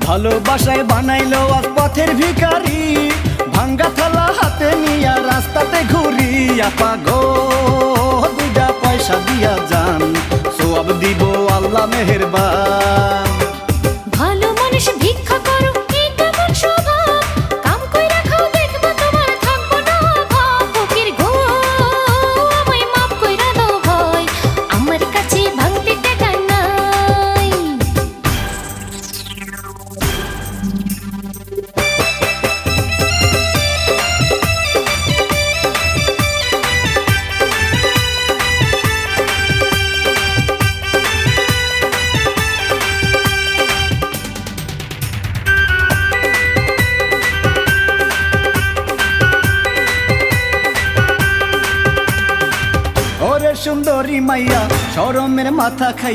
ভালোবাসায় বানাইলো আজ পথের ভিখারি, ভাঙ্গা থালা হাতে নিয়া রাস্তাতে ঘুরি। আপা গো দুইটা পয়সা দিয়া যান, সওয়াব দিব আল্লাহ মেহেরবান। ভালো মানুষ ভিক্ষা করো, এই কেমন স্বভাব? কাম কইরা খাও, দেখবা তোমার থাকবো না অভাব। ফকির গো আমায় মাফ কইরা দাও ভাই, আমার কাছে ভাঙতে টাকা নাই। ওরে সুন্দরী মাইয়া শরমের মাথা খাইয়া